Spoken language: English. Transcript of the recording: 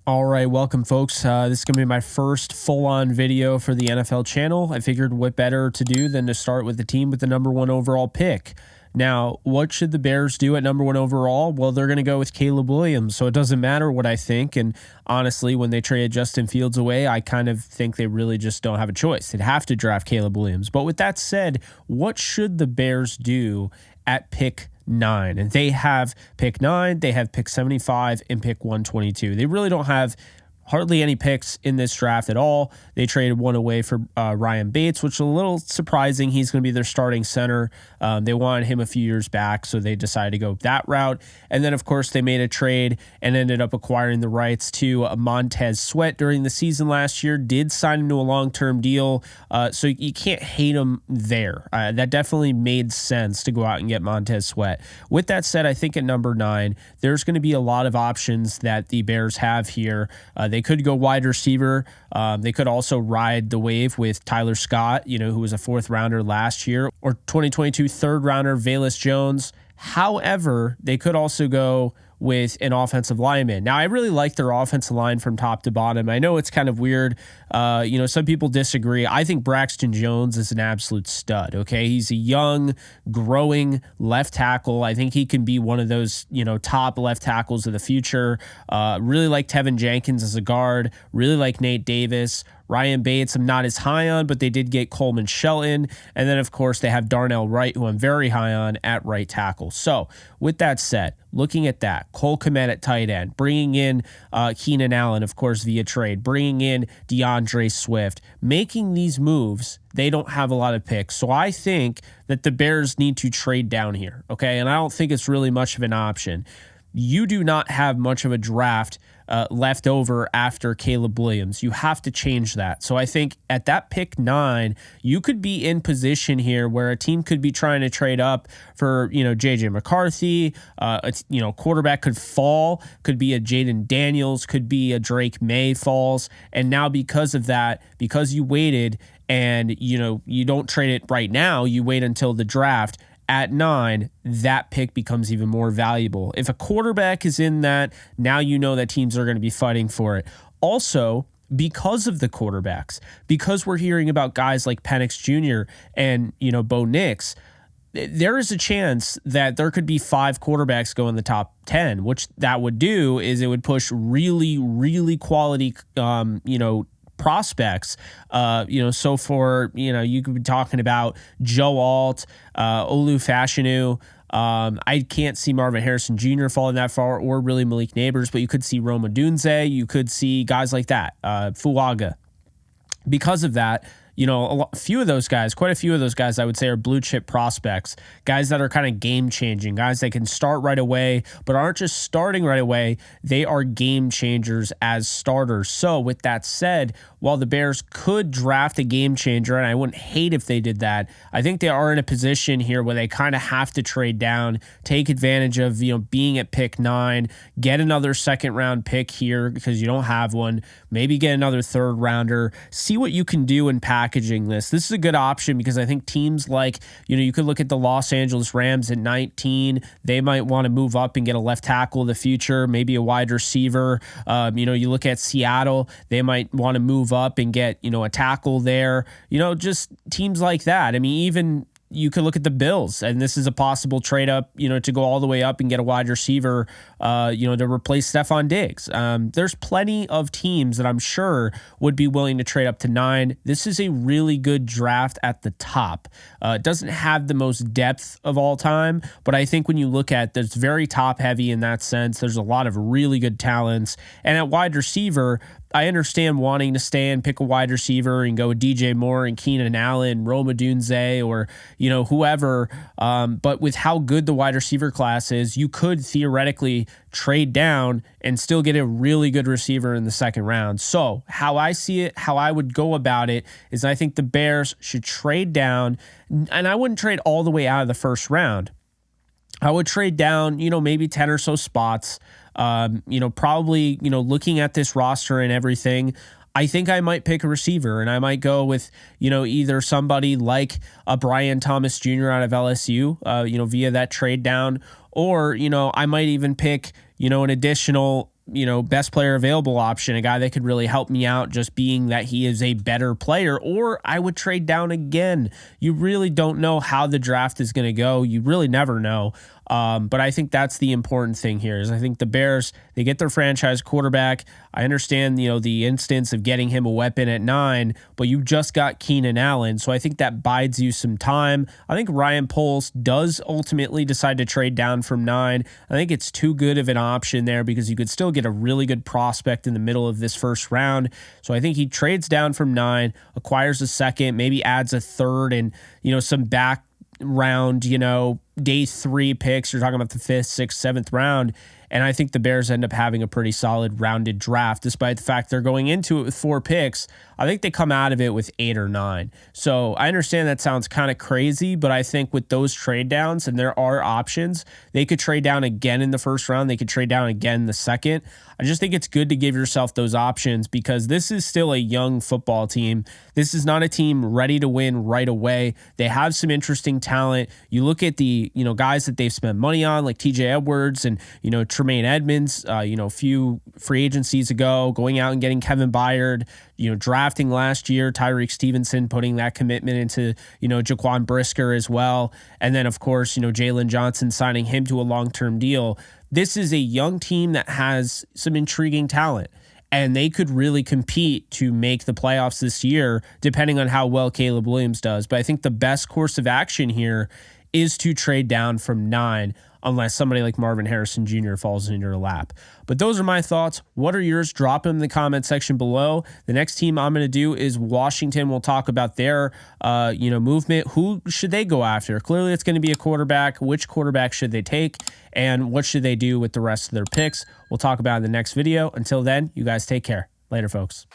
All right, welcome, folks. This is going to be my first full-on video for the NFL channel. I figured what better to do than to start with the team with the number one overall pick. Now, what should the Bears do at number one overall? Well, they're going to go with Caleb Williams, so it doesn't matter what I think. And honestly, when they traded Justin Fields away, I kind of think they really just don't have a choice. They'd have to draft Caleb Williams. But with that said, what should the Bears do at pick 9? And they have pick 9, they have pick 75, and pick 122. They really don't have hardly any picks in this draft at all. They traded one away for Ryan Bates, which is a little surprising. He's going to be their starting center. They wanted him a few years back, so they decided to go that route. And then, of course, they made a trade and ended up acquiring the rights to Montez Sweat during the season last year. Did sign him to a long-term deal, so you can't hate him there. That definitely made sense to go out and get Montez Sweat. With that said, I think at number 9, there's going to be a lot of options that the Bears have here. They could go wide receiver. They could also ride the wave with Tyler Scott, who was a 4th rounder last year, or 2022 3rd rounder Velus Jones. However, they could also go with an offensive lineman. Now, I really like their offensive line from top to bottom. I know it's kind of weird. Some people disagree. I think Braxton Jones is an absolute stud, okay? He's a young, growing left tackle. I think he can be one of those, top left tackles of the future. Really like Tevin Jenkins as a guard. Really like Nate Davis. Ryan Bates, I'm not as high on, but they did get Coleman Shelton. And then, of course, they have Darnell Wright, who I'm very high on at right tackle. So, with that said, looking at that, Cole Kmet at tight end, bringing in Keenan Allen, of course, via trade, bringing in DeAndre Swift, making these moves, they don't have a lot of picks. So I think that the Bears need to trade down here, okay? And I don't think it's really much of an option. You do not have much of a draft left over after Caleb Williams. You have to change that. So I think at that pick 9, you could be in position here where a team could be trying to trade up for, J.J. McCarthy. Quarterback could fall, could be a Jaden Daniels, could be a Drake May falls. And now because of that, because you waited and, you don't trade it right now, you wait until the draft. At 9, that pick becomes even more valuable. If a quarterback is in that, now you know that teams are going to be fighting for it. Also, because of the quarterbacks, because we're hearing about guys like Penix Jr. and, Bo Nix, there is a chance that there could be 5 quarterbacks go in the top 10, which that would do is it would push really, really quality, prospects, so for, you could be talking about Joe Alt, Olu Fashanu. I can't see Marvin Harrison Jr. falling that far or really Malik Neighbors, but you could see Roma Dunze. You could see guys like that, Fuaga. Because of that, quite a few of those guys, I would say, are blue chip prospects, guys that are kind of game changing, guys that can start right away, but aren't just starting right away. They are game changers as starters. So with that said, while the Bears could draft a game changer, and I wouldn't hate if they did that, I think they are in a position here where they kind of have to trade down, take advantage of, being at pick 9, get another 2nd round pick here because you don't have one, maybe get another 3rd rounder, see what you can do in packaging this. This is a good option because I think teams like, you could look at the Los Angeles Rams at 19. They might want to move up and get a left tackle in the future, maybe a wide receiver. You look at Seattle, they might want to move up and get, a tackle there, just teams like that. I mean, even you could look at the Bills, and this is a possible trade up, to go all the way up and get a wide receiver, to replace Stephon Diggs. There's plenty of teams that I'm sure would be willing to trade up to 9. This is a really good draft at the top. It doesn't have the most depth of all time, but I think when you look at it's very top heavy in that sense. There's a lot of really good talents. And at wide receiver, I understand wanting to stay and pick a wide receiver and go with DJ Moore and Keenan Allen, Roma Dunze, or, whoever. But with how good the wide receiver class is, you could theoretically trade down and still get a really good receiver in the 2nd round. So how I see it, how I would go about it is I think the Bears should trade down, and I wouldn't trade all the way out of the 1st round. I would trade down, maybe 10 or so spots. Probably, looking at this roster and everything, I think I might pick a receiver, and I might go with, either somebody like a Brian Thomas Jr. out of LSU, via that trade down, or, I might even pick, an additional best player available option, a guy that could really help me out just being that he is a better player, or I would trade down again. You really don't know how the draft is going to go. You really never know. But I think that's the important thing here is I think the Bears, they get their franchise quarterback. I understand, the instance of getting him a weapon at 9, but you just got Keenan Allen. So I think that bides you some time. I think Ryan Poles does ultimately decide to trade down from 9. I think it's too good of an option there because you could still get a really good prospect in the middle of this first round. So I think he trades down from 9, acquires a second, maybe adds a third and, some back round, day 3 picks. You're talking about the 5th, 6th, 7th round. And I think the Bears end up having a pretty solid rounded draft, despite the fact they're going into it with 4 picks. I think they come out of it with 8 or 9. So I understand that sounds kind of crazy, but I think with those trade downs, and there are options, they could trade down again in the first round. They could trade down again in the second. I just think it's good to give yourself those options because this is still a young football team. This is not a team ready to win right away. They have some interesting talent. You look at the, guys that they've spent money on, like TJ Edwards and, Tremaine Edmonds, a few free agencies ago, going out and getting Kevin Byard, drafting last year, Tyreek Stevenson, putting that commitment into, Jaquan Brisker as well. And then, of course, Jalen Johnson signing him to a long-term deal. This is a young team that has some intriguing talent, and they could really compete to make the playoffs this year, depending on how well Caleb Williams does. But I think the best course of action here is to trade down from 9, unless somebody like Marvin Harrison Jr. falls in your lap. But those are my thoughts. What are yours? Drop them in the comment section below. The next team I'm going to do is Washington. We'll talk about their, movement. Who should they go after? Clearly, it's going to be a quarterback. Which quarterback should they take? And what should they do with the rest of their picks? We'll talk about it in the next video. Until then, you guys take care. Later, folks.